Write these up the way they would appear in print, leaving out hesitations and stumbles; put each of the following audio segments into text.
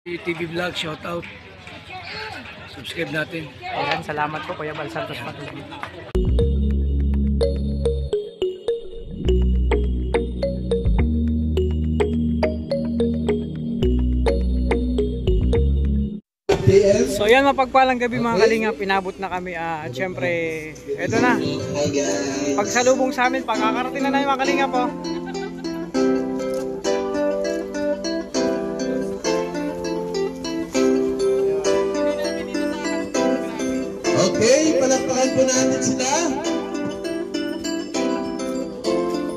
TV Vlog, shout out. Subscribe natin. Ayan, salamat po Kuya Bal Santos Patuloy. So yan, mapagpalang gabi mga kalingap, pinabot na kami at syempre eto na, pagsalubong sa amin, pagkakarating na namin mga kalingap po. Okay, palakpakan po natin sila.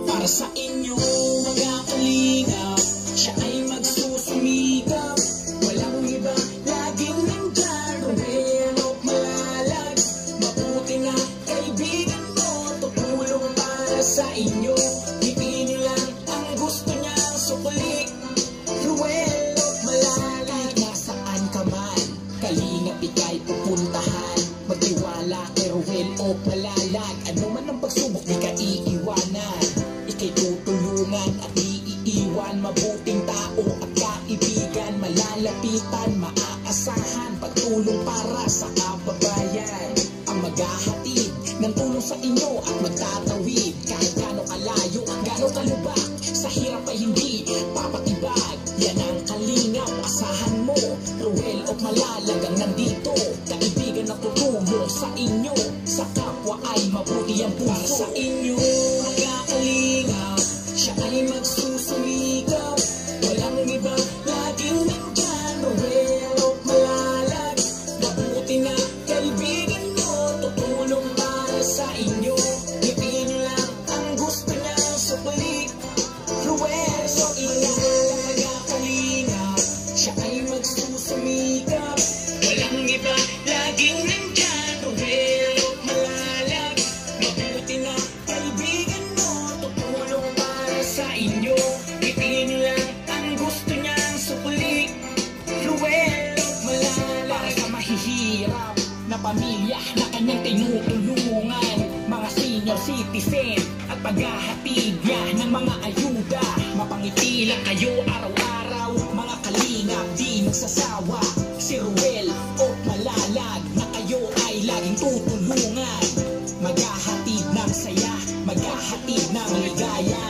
Para sa inyo mga kalingap, siya ay magsusumikap. Walang iba, laging nandyan, Ruelo Malalag. Mabuti na kaibigan mo, tutulong para sa inyo. Ipin niyo lang ang gusto niyang sukulik. Ruelo Malalag, nasaan ka man, kalingap ika'y pupuntahan. Magtiwala kay Ruel o Malalag, ano man ang pagsubok di ka iiwanan. Ika'y tutulungan at iiwan, mabuting tao at kaibigan. Malalapitan, maaasahan, pagtulong para sa kababayan. Ang maghahatid ng tulong sa inyo at magtatawid kahit gano'ng kalayo, gano'ng kalubak, sa hirap ay hindi papatibag. Yan ang kalingap, asahan mo, Ruel o Malalag ang nandito. Kaibigan na tutulong sa inyo, sa kapwa ay mabuti ang puso. Sa inyo mga kalingap, siya ay magsusumikap. Walang iba, laging nandyan, Ruel o Malalag. Mabuti na kaibigan mo, tutulong para sa inyo. Ipin niyo lang ang gusto niya sa balik. Ruel o Malalag, mga kalingap, siya ay magsusumikap. Walang iba, laging nandyan, Ruel o Malalag. Mabuti na kaibigan mo, tutulong para sa inyo. Ipin niyo lang ang gusto niyang sukulik. Ruel o Malalag, para sa mahihirap na pamilya na kanyang tinutulungan. Mga senior citizen at paghahatid niya ng mga ayuda. Mapangiti lang kayo araw-araw, mga kalingap di magsasawa. Si Ruel o Malalag na kayo ay laging tutulungan. Maghahatid ng saya, maghahatid ng ligaya.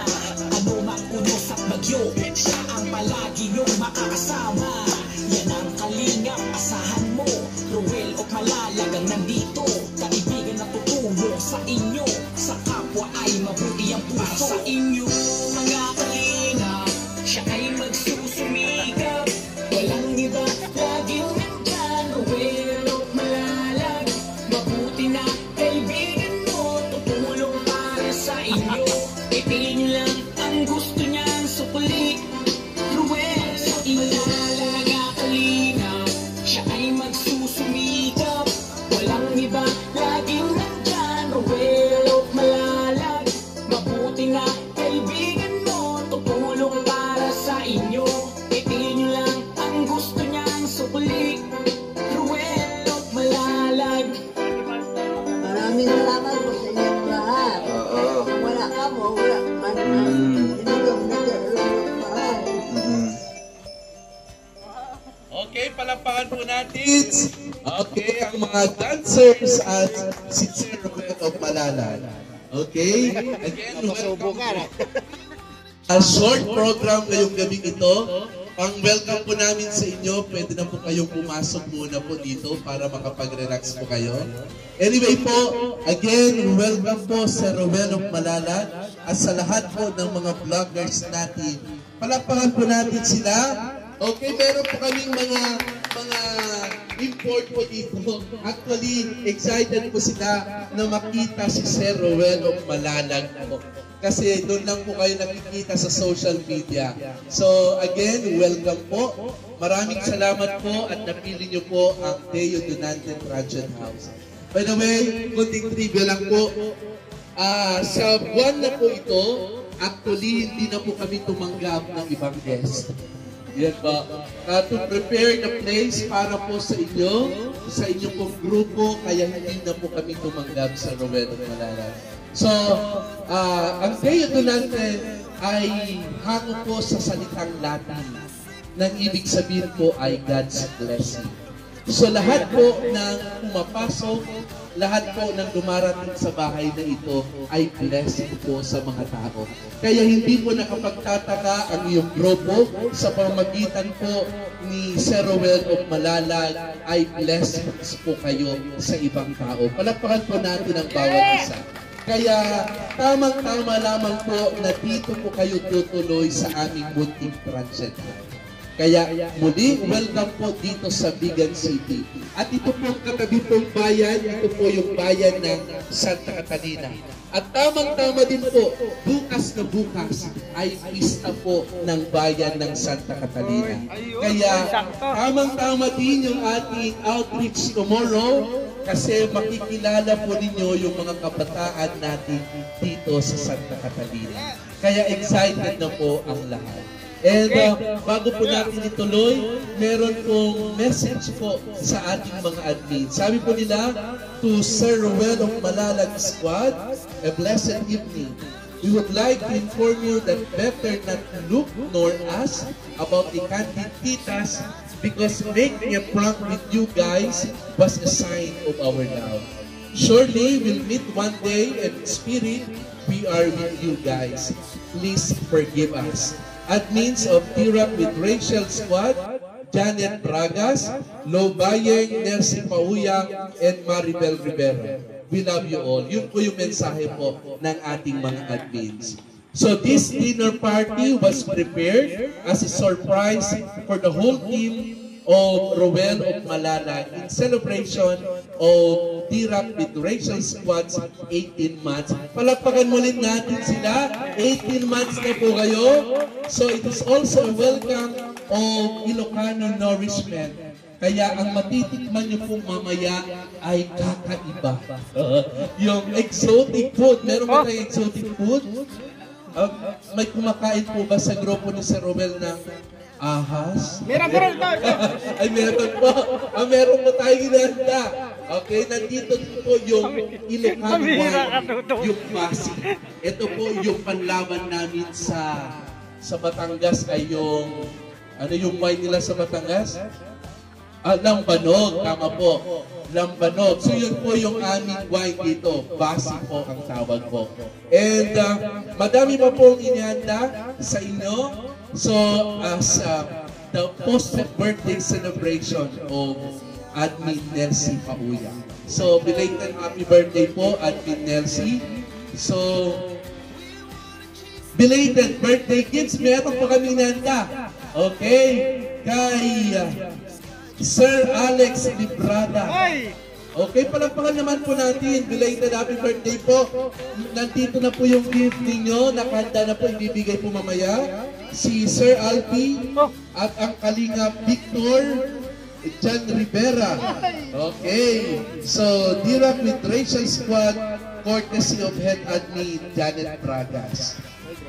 Ano man unos at bagyo, siya ang palagi niyong makakasama. Yan ang kalingap, asahan mo, Ruel o Malalag ang nandito. Kaibigan na tutulong sa inyo, sa kapwa ay mabuti ang puso. Sa inyo mga kalingap, siya ay magsusumikap. Walang iba, laging nandyan, Ruel o Malalag. Mabuti na kaibigan mo, tutulong para sa inyo. Ipin niyo lang ang gusto niyang sukulik. Ruel o Malalag, mga kalingap, siya ay magsusumikap. Walang iba, laging nandyan, Ruel o Malalag. Mabuti na kaibigan mo, tutulong para sa inyo. Ipin niyo lang ang gusto niyang sukulik. Ruel o Malalag. Maraming salamat po sa inyong lahat. Kung wala ka mo, wala man. Okay, palakpakan po natin. Okay, ang mga dancers at si Sir Ruel o Malalag. Okay, again, welcome po. A short program ngayong gabi ito. Pang-welcome po namin sa inyo. Pwede na po kayong pumasok muna po dito para makapag-relax po kayo. Anyway po, again, welcome po sa Ruel o Malalag at sa lahat po ng mga vloggers natin. Palakpakan po natin sila. Okay, meron po kaming mga import po dito. Actually, excited po sila na makita si Sir Ruel o Malalag po. Kasi doon lang po kayo nakikita sa social media. So again, welcome po. Maraming salamat po at napili niyo po ang Deo Donante Project House. By the way, kunting trivia lang po. Sa buwan na po ito, actually hindi na po kami tumanggap ng ibang guest. Yan ba? To prepare the place para po sa inyo, sa inyong pong grupo, kaya hindi na po kami tumanggap sa Ruel o Malalag. So, ang Deo Donante ay hango po sa salitang Latin. nang ibig sabihin po ay God's blessing. So lahat po ng pumapasok, lahat po ng dumarating sa bahay na ito ay blessing po sa mga tao. Kaya hindi po nakapagtataka ang iyong grupo sa pamamagitan po ni Sir Roel of Malalag ay blessings po kayo sa ibang tao. Palakpakan po natin ang bawat isa. Kaya tamang-tama lamang po na dito po kayo tutuloy sa aming munting transient. Kaya muli, welcome po dito sa Bigan City. At ito po katabi pong bayan, ito po yung bayan ng Santa Catalina. At tamang-tama din po, bukas na bukas ay pista po ng bayan ng Santa Catalina. Kaya tamang-tama din yung ating outreach tomorrow kasi makikilala po ninyo yung mga kabataan natin dito sa Santa Catalina. Kaya excited na po ang lahat. And bago po natin ituloy, meron pong message po sa ating mga admin. Sabi po nila, to Sir Roel of Malalag Squad, a blessed evening. We would like to inform you that better not look nor ask about the candid titas because making a prank with you guys was a sign of our love. Surely we'll meet one day and in spirit we are with you guys. Please forgive us. Admins of Tirap with Rachel Squad, Janet Bragas, Lobayeng, Nercy Pauyang, and Maribel Rivera. We love you all. Yun po yung mensahe po ng ating mga admins. So this dinner party was prepared as a surprise for the whole team of Roel of Malalag in celebration of Tirap with Rachel Squad's 18 months. Palakpakan muli natin sila. 18 months na po kayo. So it is also a welcome of Ilocano nourishment. Kaya ang matitikman nyo po mamaya ay kakaiba. Yung exotic food. Meron ba tayong exotic food? May kumakain po ba sa grupo ni Sir Roel ng ahas? Meron Ay, meron po. Meron po tayo ginanda. Okay, nandito po yung Ilocano wine, yung Pasig. Ito po yung panlaban namin sa Batangas ay yung, ano yung wine nila sa Batangas? Lambanog, tama po. Lambanog. So yun po yung aming wine dito. Pasig po ang tawag po. And madami pa pong inihanda sa inyo. So, as the post-birthday celebration of Admin Nercy Pauyang. So, belated happy birthday po, Admin Nercy. So, belated birthday gifts, meron po kami nanda. Okay? Kay Sir Alex Librada. Okay, palagpakan naman po natin. Belated happy birthday po. Nandito na po yung gift ninyo. Nakahanda na po, ibibigay po mamaya. Si Sir Alpi at ang Kalinga Victor Jan Rivera. Okay. So, Tirap with Rachel Squad, courtesy of Head Admin Janet Bragas.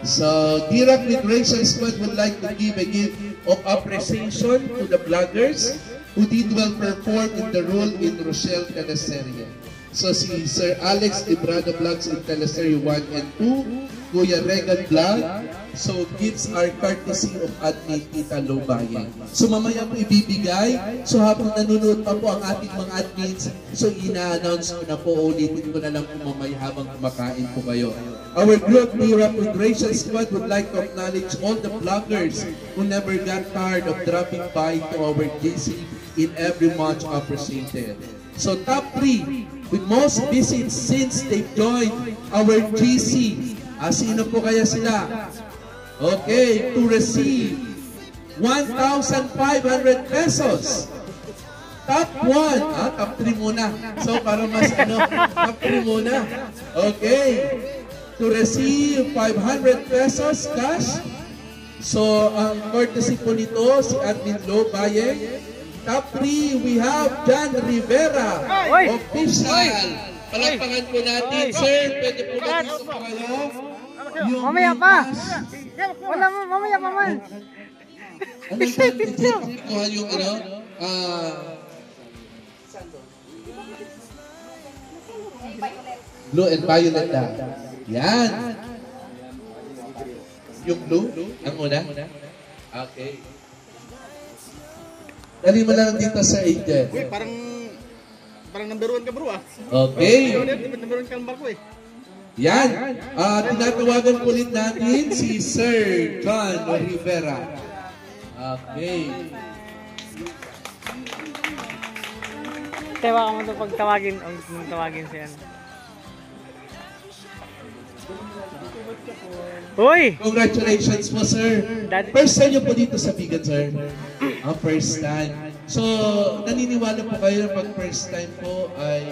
So, Tirap with Rachel Squad would like to give a gift of appreciation to the vloggers who did well perform in the role in Rochelle Teleserye. So, si Sir Alex Librada Vlogs in Teleserye 1 and 2, Kuya Regan Vlog. So, gifts are courtesy of Admin Tita Lobayeng. So, mamaya po ibibigay. So, habang nanonood pa po ang ating mga admins, so ina-announce ko na po, ulitin ko na lang po mamaya habang kumakain po kayo. Our group, Tirap with Rachel Squad, would like to acknowledge all the vloggers who never got tired of dropping by to our GC in every much appreciated. So, top 3 with most visits since they joined our GC. Sino po kaya sila? Okay, to receive 1,500 pesos. Top 1. Top 3 muna. So, para mas top 3 muna. Okay. To receive 500 pesos cash. So, ang courtesy po nito, si Admin Lobayeng. Top 3, we have Jan Rivera. Official. Palakpakan po natin. Sir, pwede po natin ito pa kayo. Mamaya pa. Wala mo, mamaya pa man. Picture. Yung blue and violet na. Yan. Yung blue? Ang una? Okay. Dali mo lang dito sa Angel. Uy, parang number 1 ka bro ah. Okay. Number 1 ka ng barko eh. Yan. Tinatawagan po ulit natin si Sir John Rivera. Okay. Tewa ka mo ito pag tawagin siya. Uy! Congratulations po, sir. First time niyo po dito sa Bigan, sir? First time. So, naniniwala po kayo na pag first time po ay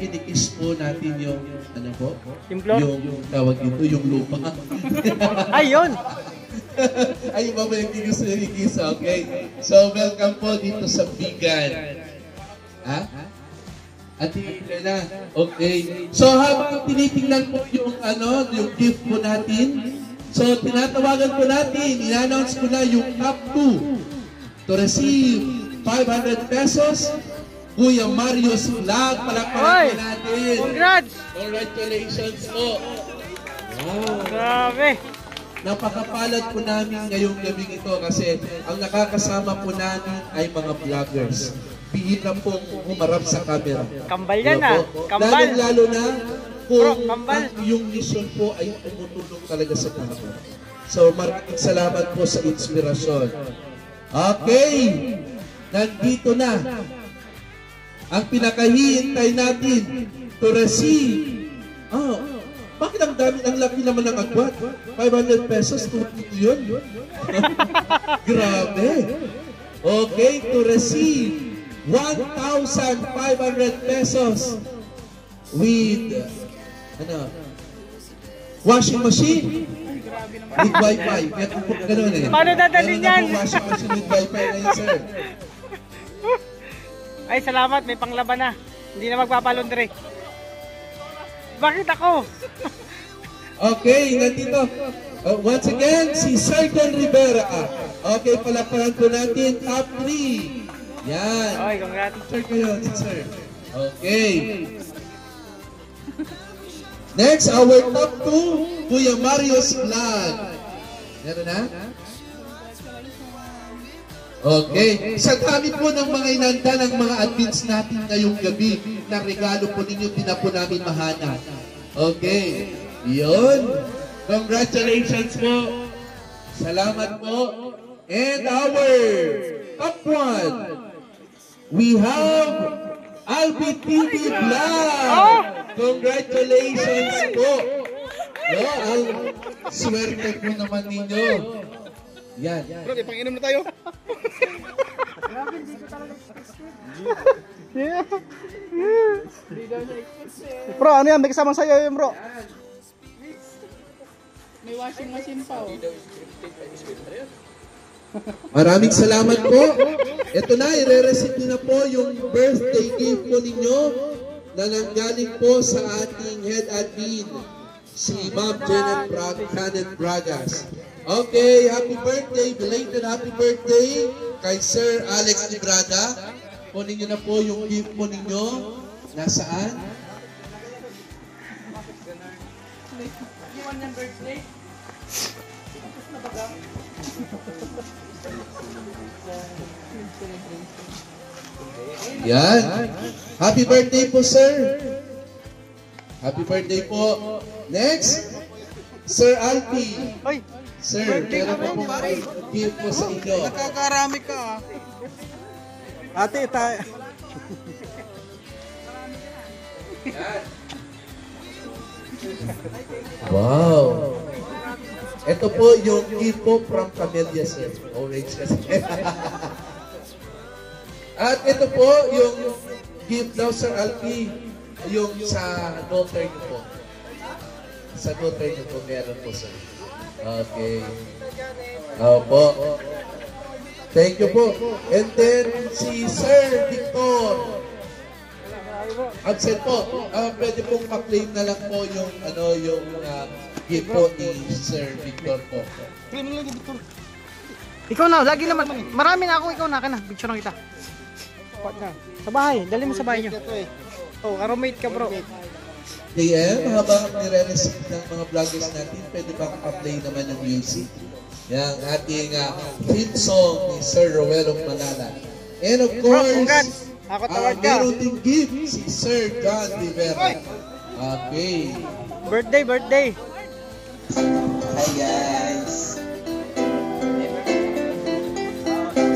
kinikis po natin yung, ano po? Yung floor? Yung tawag dito, yung lupa. Ayun! Ay, ba yung kikis, okay? So, welcome po dito sa Bigan. Ha? At na. Okay. So, habang tinitingnan po yung, yung gift po natin, so, tinatawagan po natin, in-announce ko na yung top 2 to receive 500 pesos. Kuya Mario's Vlog, palakpakan po natin. Congrats! Congratulations po. Wow. Grabe! Napakapalad po namin ngayong gabi ito kasi ang nakakasama po namin ay mga vloggers. Bihira pong humarap sa camera. Kambal yan ah. Kambal. Lalo na kung kambal. yung mission po ay tumutulong talaga sa tao. So maraming salamat po sa inspirasyon. Okay. Nandito na ang pinakahihintay natin to receive. Bakit ang laki naman ng agwat? 500 pesos, tututo yun. Grabe. Okay, to receive 1,500 pesos with washing machine with wifi. Ganun eh. Paano dadalhin yan? Washing machine with wifi na yun, sir. Ay, salamat. May panglaban na. Hindi na magpapalondre. Bakit ako? Okay, nandito. Once again, si Sir John Rivera. Okay, palakpakan po natin. Top 3. Yan. Oy, congrats. Sir kayo, sir. Okay. Next, our top 2, Kuya Mario's Vlog. Meron na? Okay. Sa dami po ng mga inanda ng mga admins natin ngayong gabi na regalo po ninyo, di na po namin mahanap. Okay. Yun. Congratulations po. Salamat po. And our top 1. We have Albi TV Vlog. Congratulations po. Ang swerte po naman ninyo. Yan. Bro, ipang-inom na tayo. Bro, ano yan? May kasamang sayo yun, bro. May washing machine pa, oh. Maraming salamat po. Ito na, i-receive nyo na po yung birthday gift po ninyo na nanggaling po sa ating head admin, si Ma'am Janet Bragas. Okay, happy birthday, belated happy birthday kay Sir Alex Librada. Kunin nyo na po yung gift po ninyo. Nasaan? Yan. Happy birthday po, sir. Happy birthday po. Next, Sir Alpi. Oy, Sir, meron po pong gift po sa inyo. Nakakarami ka. Ate, tayo. Wow. Ito po yung gift po from Camellia, sir. Orange kasi. At ito po yung gift daw, Sir Alpi, yung sa daughter niyo po. Sa daughter niyo po, meron po, sir. Okay. Opo. Thank you po. And then, si Sir Victor. Absent po. Pwede pong ma-claim na lang po yung, yung gift po ni Sir Victor po. Claim na lang yung Victor. ikaw na, lagi naman. Marami na ako, ikaw na ka na. Picture na kita. Sa bahay, dali mo sa bahay nyo. Oh, aromate ka bro. KM, habang nire-receive ng mga vloggers natin, pwede bang pa-play naman yung music? Yang ating theme song ni Sir Roel of Malala. And of course, congrats. Ako tawad ka. meron ding gift si Sir John Rivera. Okay. Birthday. Hi guys.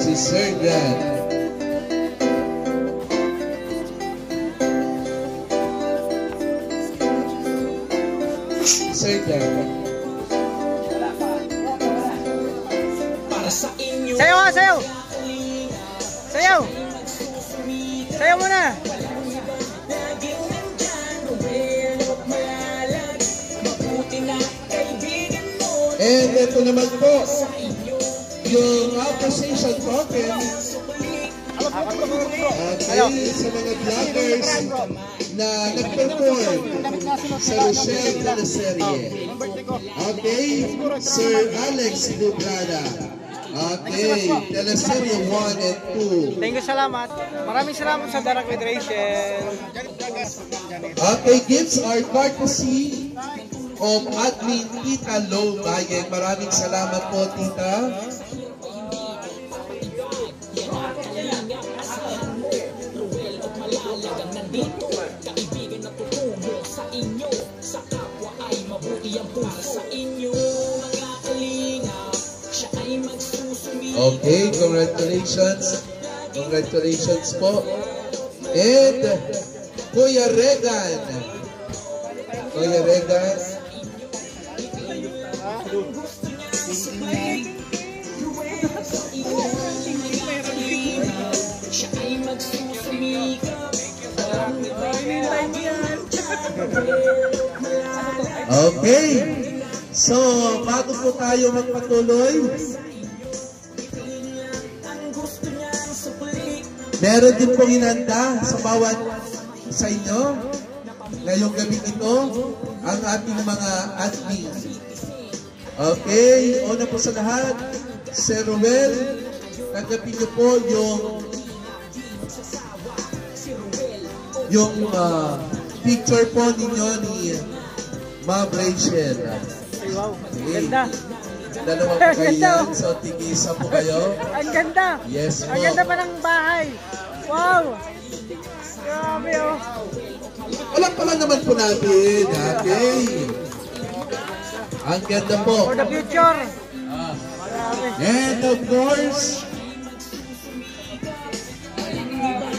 Si Sir John. Sir John. Para sa inyo. Sayaw nga, sayaw! Sayaw! Sayaw muna! Laging nandyan, Ruel of Malala. Mabuti na kaibigan mo. And ito naman po, Sa inyo. yung appreciation token. Okay, sa mga vloggers na nag-perform sa Rochelle Teleserye. Okay, Sir Alex Lubrada. Okay, Teleserye 1 and 2. Thank you, salamat. Maraming salamat sa Darak with Rachel. Okay, gifts are courtesy of Admin Tita Lo Bayen. Maraming salamat po, Tita. Nandito, kaibigan na tutungo sa inyo. Sa kapwa ay mabuti ang puso. Sa inyo, mga kalingap, siya ay magsusumi. Okay, congratulations. Congratulations po. And Kuya Regan. Kuya Regan. Siya ay magsusumikap. Okay. So, bago po tayo magpatuloy, meron din pong inanda sa bawat sa inyo ngayong gabi ito ang ating mga admin. Okay, una po sa lahat, Sir Ruel, tanggapin niyo po yung picture po ninyo ni Ma'am Rachel. Ay, wow. Okay. Ganda. Dalawa po kayo yan, so tigisa po kayo. Ang ganda. Yes po. Ang ganda pa ng bahay. Wow. Grabe, oh. Walang pala naman po natin. Okay. Ang ganda po. For the future. Grabe. And of course,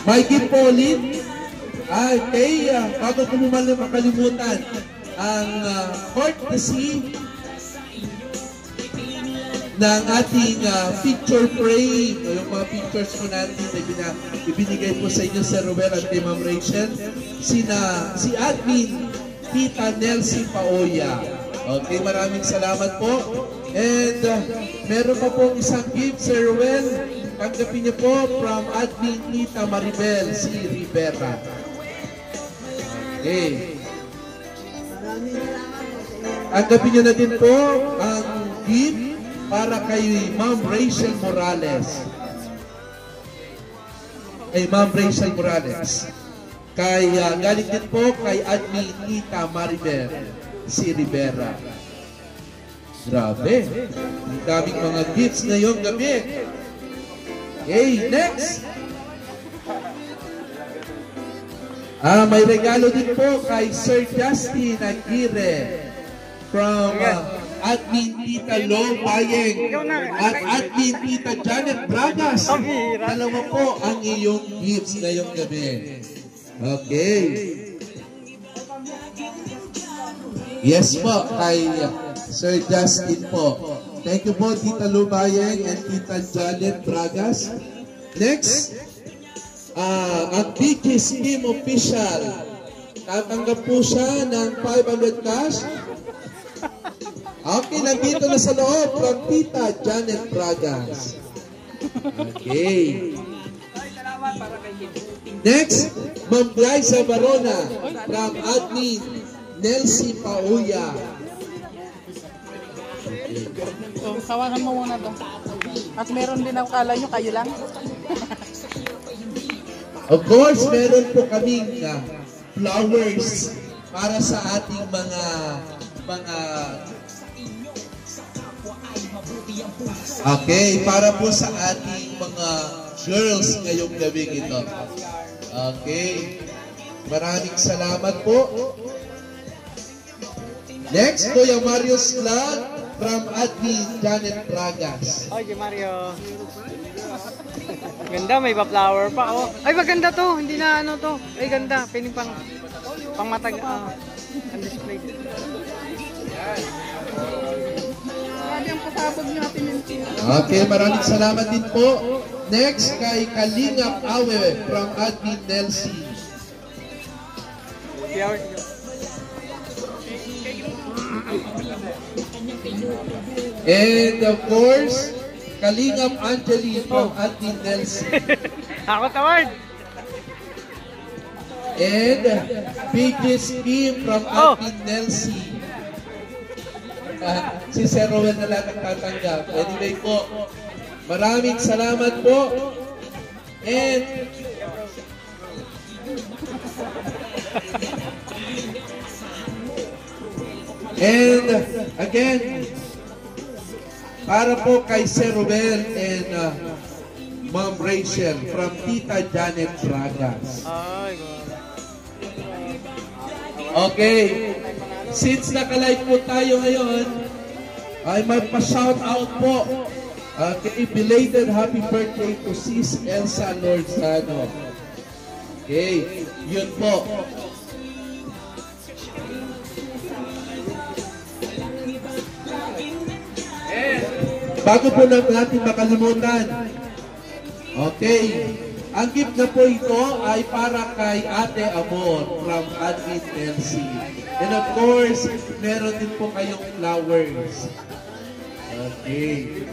may gift po ulit. Okay, bago ko makalimutan, ang courtesy ng ating picture frame, yung mga pictures po natin na ibinigay po sa inyo Sir Ruel at kay Ma'am Rachel, si Admin Tita Nelsie Paoya. Okay, maraming salamat po. And meron pa po isang gift, Sir Ruel. Tanggapin niyo po from Admin Tita Maribel C. Rivera. Okay. Tanggapin niyo na din po ang gift para kay Ma'am Rachel Morales. Kay Ma'am Rachel Morales. Galing din po kay Admin Tita Maribel C. Rivera. Grabe. Ang daming mga gifts ngayong gabi. Okay, next. May regalo din po kay Sir Justin Aguirre from Admin Tita Lo Bayeng at Admin Tita Janet Bragas. Dalawa po ang iyong gifts ngayong gabi. Okay. Yes po, kay Sir Justin po. Thank you po, Tita Lo Bayeng and Tita Janet Bragas. Next, ang Bigis Team Official. Tatanggap po siya ng 500 cash. Okay, nandito na sa loob from Tita Janet Bragas. Okay. Next, Ma'am Glyza Barona from Admin Nelsie Paoya. So, kawakan mo muna to. At meron din ang kala nyo, kayo lang. Of course, meron po kaming flowers para sa ating mga Okay, para po sa ating mga girls ngayong gabing ito. Okay. Maraming salamat po. Next, Kuya Mario Slag from admin Janet Bragas. Okay, Mario. Ganda, may pa-flower pa. Oh. Ay, maganda to. Hindi na ano to. Ay, ganda. Piling pang matag. Ang display. Grabe ang pasabog natin yung team. Okay, maraming salamat din po. Next, kay Kalingap Awe from admin Nelsie. And of course, Kalingap Angeli from admin Nelsie. Ako tawad. And Pages Kim from admin Nelsie. Si Sir Rowell na lang nagtatanggap. Anyway po, maraming salamat po. And again, para po kay Sir Rowell and Ma'am Rachel from Tita Janet Bragas. Okay, since naka-live po tayo ngayon, ay magpa-shout out po. Okay, belated happy birthday to Sis Elsa Lorzano. Okay, yun po. Bago po natin makalimutan, okay, ang gift na po ito ay para kay Ate Amor from admin Nelsie. And of course, meron din po kayong flowers. Okay.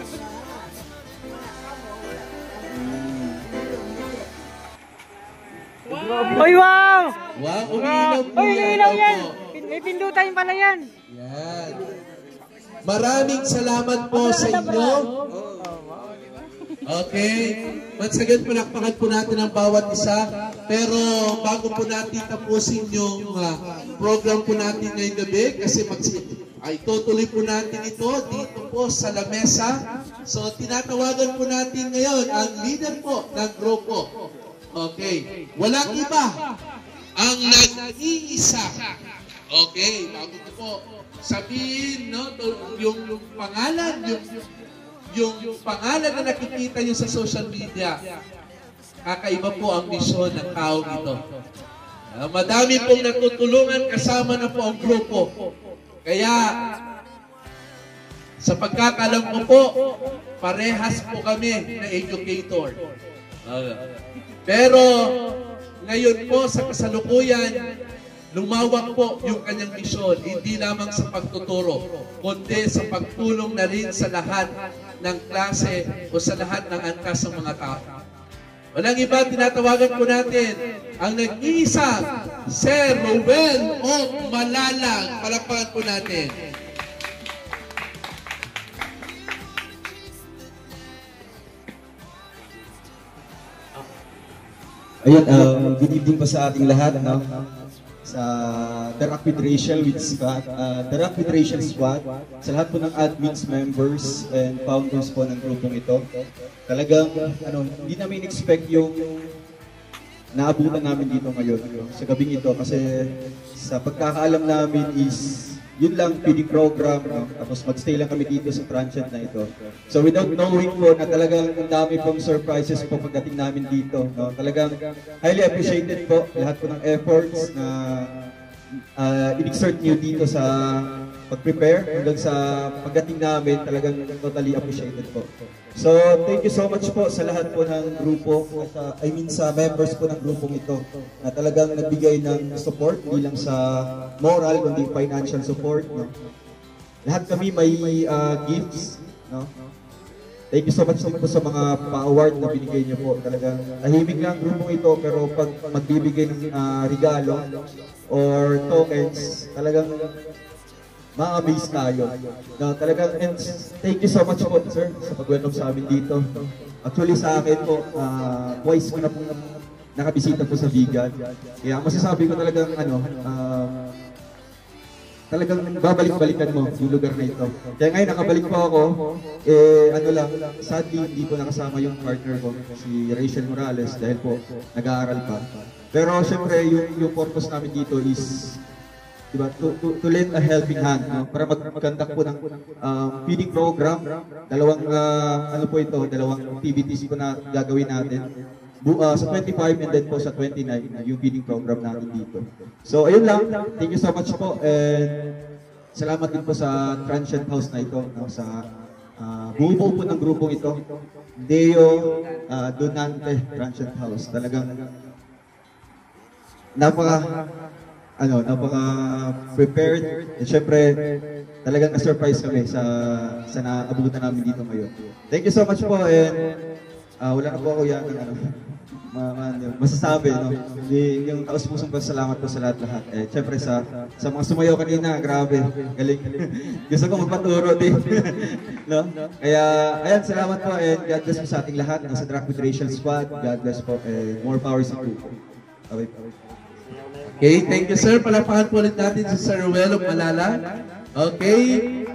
Oy, wow! Wow, umiilaw po Oy, umiilaw yan! Opo. May pindutan pala yan. Yan. Maraming salamat po sa inyo. Okay. Once again, palakpakan po natin ang bawat isa. Pero bago po natin tapusin yung program po natin ngayong gabi, kasi tutuloy po natin ito dito po sa lamesa. So, tinatawagan po natin ngayon ang leader po ng grupo. Okay. Walang iba. Ang nag-iisa. Okay. Bago po sabihin, no, yung pangalan, yung pangalan na nakikita nyo sa social media, kakaiba po ang misyon ng taong ito. Madami pong natutulungan, kasama na po ang grupo. Kaya, sa pagkakalam ko po, parehas po kami na educator. Pero, ngayon po sa kasalukuyan, lumawak po yung kanyang misyon, hindi lamang sa pagtuturo, kundi sa pagtulong na rin sa lahat ng klase o sa lahat ng angkas ng mga tao. Walang iba, tinatawagan po natin ang nag-iisa, Sir Rowell O. Malalang. Palakpakan po natin. Ayun, good evening po sa ating lahat, no? Sa The Rock with Rachel Squad, sa lahat po ng admins, members, and founders po ng grupong ito. Talagang, hindi namin expect yung naabutan namin dito ngayon, sa gabing ito, kasi sa pagkakaalam namin is, yun lang, feeding program, no? Tapos magstay lang kami dito sa transient na ito. So without knowing po na talagang ang dami pong surprises po pagdating namin dito, no? Talagang highly appreciated po lahat po ng efforts na in-exert nyo dito sa pag-prepare hanggang sa pagdating namin, talagang totally appreciated po. So thank you so much po sa lahat po ng grupo, sa members po ng grupong ito na talagang nagbigay ng support, hindi lang sa moral kundi financial support, no? Lahat kami may gifts, no? Thank you so much po sa mga pa-award na binigay niyo po. Talagang tahimik lang ang grupong ito, pero pag magbibigay ng regalo or tokens, talagang ma-amaze tayo. No, talagang, and thank you so much po, sir, sa pag-welcome sa amin dito. Actually sa akin po, twice ko na po nakabisita po sa Bigan. Kaya masasabi ko talagang, talagang babalik-balikan mo yung lugar na ito. Kaya ngayon nakabalik po ako, ano lang, sadly hindi ko nakasama yung partner ko, si Rachel Morales, dahil po nag-aaral pa. Pero syempre yung purpose namin dito is, diba, to lend a helping hand, no? Para mag-conduct po ng feeding program. Dalawang dalawang activities po na gagawin natin. Sa 25 and then po sa 29, yung feeding program natin dito. So ayun lang, thank you so much po, and salamat din po sa Transient House na ito, no? Sa bumubuo po ng grupong ito, Deo Donante Transient House. Talagang napaka prepared, and syempre talagang na-surprise kami sa naabutan namin dito ngayon. Thank you so much po, and wala na po ako yan masasabi, no? Yung taos-pusong pasalamat po sa lahat-lahat. Syempre sa mga sumayaw kanina, grabe, galing. Gusto ko magpaturo din. No? Kaya ayan, salamat po, and God bless po sa ating lahat, no? Sa Drag with Rachel Squad. God bless po, and more power sa po. Okay, thank you sir. Palapakan po ulit natin si Sir Ruel of Malala. Okay,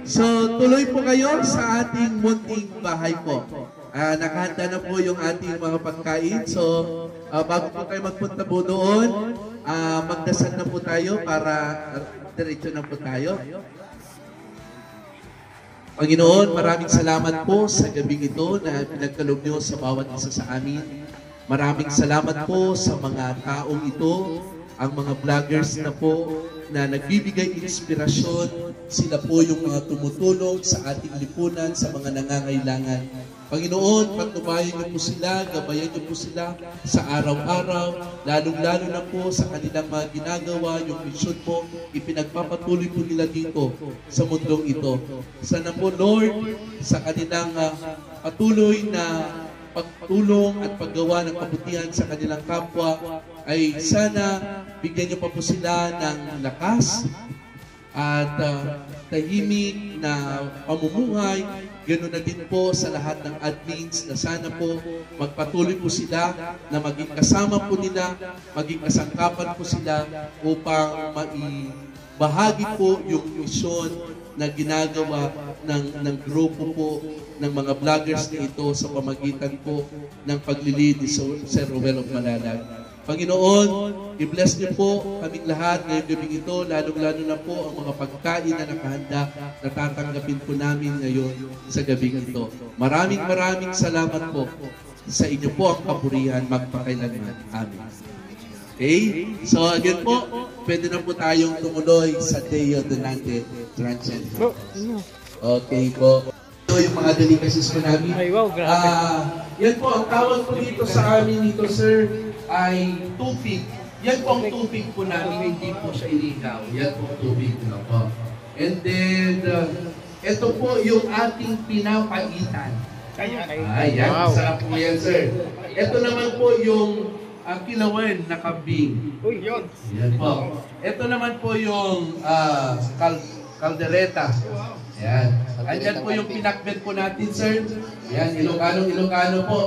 so tuloy po kayo sa ating munting bahay po. Nakahanda na po yung ating mga pagkain. So, bago po kayo magpunta po doon, magdasal na po tayo para diretso na po tayo. Panginoon, maraming salamat po sa gabing ito na pinagkaloob niyo sa bawat isa sa amin. Maraming salamat po sa mga taong ito, ang mga vloggers na po na nagbibigay inspirasyon. Sila po yung mga tumutulong sa ating lipunan, sa mga nangangailangan. Panginoon, pagtubayan niyo po sila, gabayan niyo po sila sa araw-araw, lalong-lalo na po sa kanilang mga ginagawa, yung mission po, ipinagpapatuloy po nila dito sa mundong ito. Sana po, Lord, sa kanilang patuloy na pagtulong at paggawa ng kabutihan sa kanilang kapwa, ay sana bigyan niyo pa po sila ng lakas at tahimik na pamumuhay. Ganoon na din po sa lahat ng admins na sana po magpatuloy po sila na maging kasama po nila, maging kasangkapan po sila upang maibahagi po yung misyon na ginagawa ng grupo po ng mga vloggers na ito sa pamagitan po ng paglilid ni Sir Ruel of Malalag. Panginoon, i-bless niyo po kaming lahat ngayong gabing ito, lalong-lalo na po ang mga pagkain na nakahanda na tatanggapin po namin ngayon sa gabing ito. Maraming salamat po. Sa inyo po ang papurihan magpakailanman. Amen. Okay? So again po, pwede na po tayong tumuloy sa Deo Donante Transient House. Okay po. Ito yung mga delicacies po namin. Ay, wow, grabe. Yan po, ang tawag po dito sa amin dito, sir, ay tubig. Yan po ang tubig po namin, hindi po siya iligaw. Yan po ang tubig na po. And then, ito po yung ating pinapaitan. Ayan, wow. Sarap po yan, sir. Ito naman po yung kilawan na kambing. Yan po. Ito naman po yung kaldereta. Yan. Andyan po yung pinakbet po natin, sir. Yan, Ilocano po.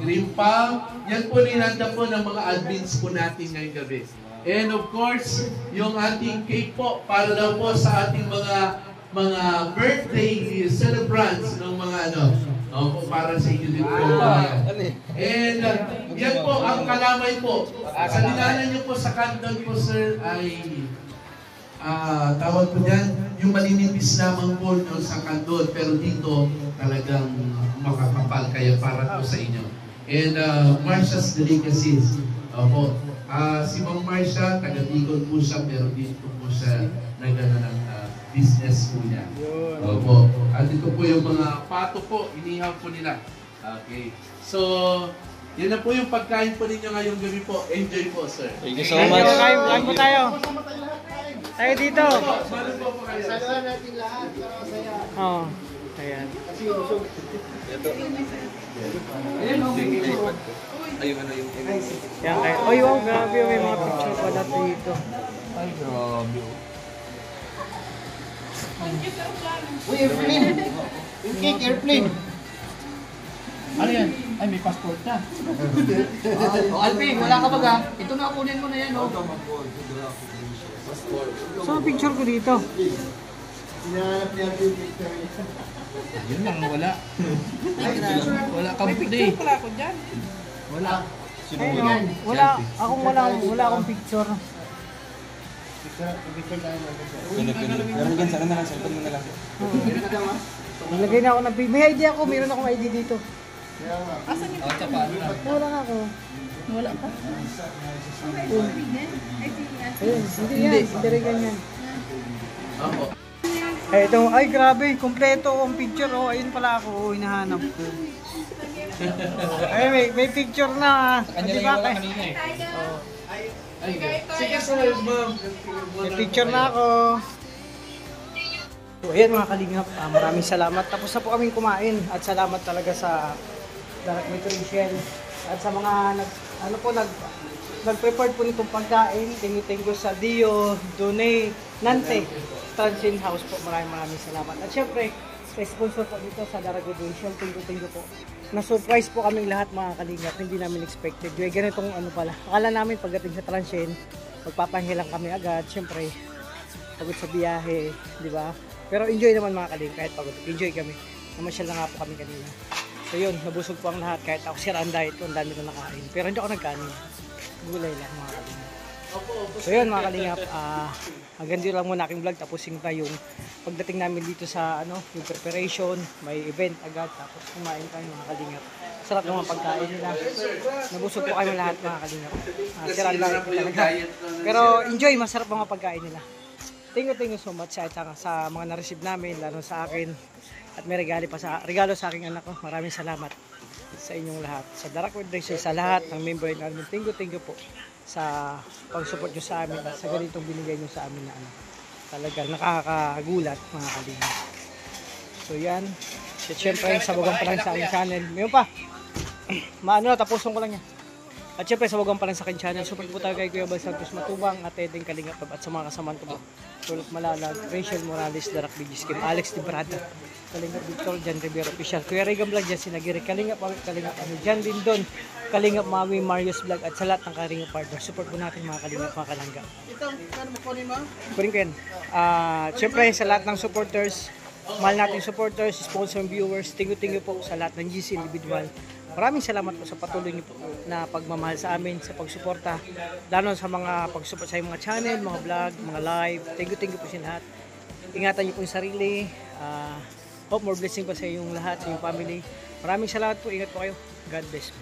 Cream pang. Yan po ninanda po ng mga admins po natin ngayong gabi. And of course, yung ating cake po para daw po sa ating mga birthday celebrants ng mga para sa inyo din po. And yan po ang kalamay po. Sa dinaanan nyo po sa kanton po, sir, ay tawag po dyan, yung maninipis lamang po sa kandon, pero dito talagang makakapal kayo para po sa inyo. And Marcia's Delicacies. Opo. Si Ma'am Marcia, taga-Bigon po siya, pero dito po siya nagana ng business po niya. Opo. At ito po yung mga pato po, inihaw po nila. Okay. So, yan na po yung pagkain po ninyo ngayong gabi po. Enjoy po, sir. Thank you so much. Kain po tayo. Tayo dito. Saluhan natin lahat. Oo. Ayan. Yan kayo. Oy, wow, grabe. May mga picture pala dito. Ay, grabe. Uy, airplane. Yung cake, airplane. Ano yan? Ay, may passport na. Alvin, wala ka baga? Ito na, kunin mo na yan. So, picture ko dito. Hinahanap niya yung picture niya. Yun lang, wala. Wala kang May picture pala ako dyan. Wala. Ayun, wala akong picture. Picture tayo lang. Meron dyan, sana na lang, cellphone mo na lang. Nilagay na ako ng may ID ako, meron akong ID dito. Asan yung Tsaka paano na? Wala nga ako. Wala pa. Ayun, hindi rin ganyan. Eh, ito, ay grabe, kompleto ang picture, oh, ayun pala ako, hinahanap ko. Ay, may picture na, Kanya di lang ba? yung wala kanina eh. Sige, sir, ma'am. May picture na ako. So, ayan mga kalingap, maraming salamat. Tapos na po kaming kumain at salamat talaga sa Direct Nutrition at sa mga nag-prepare po nitong pagkain. Thank you sa Dio, Donate, Nante, Transin House po. Maraming salamat. At syempre, sa sponsor po dito sa Direct Nutrition, thank you po. Na-surprise po kaming lahat mga kalingap, hindi namin expected. Yung ganitong pala. Akala namin pagdating sa Transin, magpapahinga lang kami agad. Syempre, pagod sa biyahe, di ba? Pero enjoy naman mga kalingap, kahit pagod. Enjoy kami. Namasyal na nga po kami kanina. So yun, nabusog po ang lahat. Kahit ako siraan diet ko, ang dami ko nakain. Pero hindi ako nagkanin. Gulay lang mga kalingap. So yun mga kalingap, hanggang dito lang muna aking vlog. Tapusin na yung pagdating namin dito sa yung preparation. May event agad. Tapos kumain tayo mga kalingap. Sarap ng mga pagkain nila. Nabusog po kayo lahat mga kalingap. Siraan diet ko talaga. Pero enjoy, masarap mga pagkain nila. Thank you so much sa mga na-receive namin, lalo sa akin. At may regalo sa aking anak ko. Maraming salamat sa inyong lahat. Sa Direct Nutrition, sa lahat ng member namin. Thank you po sa pag-support nyo sa amin at sa ganitong binigay nyo sa amin na talagang nakakagulat mga kalingap. So yan. Siyempre, sabagan pa lang sa aking channel. Mayroon pa. Tapusin ko lang yan. At syempre, sabagan pa lang sa aking channel. Support po tayo kay Kuya Bal Santos Matubang at Edeng Kalingap at sa mga kasamaan ko po. Tulog Malalag, Rachel Morales, Darak Bigis Kim, Alex Librada, Kalingap Victor, Jan Rivero Official, Kuya Regan Vlog, Jan Sinagiri, Kalingap Awit, Kalingap Jan Lindon, Kalingap Mami, Marius Vlog at sa lahat ng Kalingap partner. Support po natin mga Kalingap, mga Kalangga. Ito, ano mo kunin mo? Kunin ko yan. Syempre, sa lahat ng supporters, mahal nating supporters, sponsor and viewers, thank you po sa lahat ng GC individual. Maraming salamat po sa patuloy niyo po na pagmamahal sa amin, sa pagsuporta, lalo sa mga pagsupport sa mga channel, mga vlog, mga live. Thank you po sa lahat. Ingatan niyo po yung sarili. Hope more blessing pa sa inyong lahat, sa inyong family. Maraming salamat po. Ingat po kayo. God bless.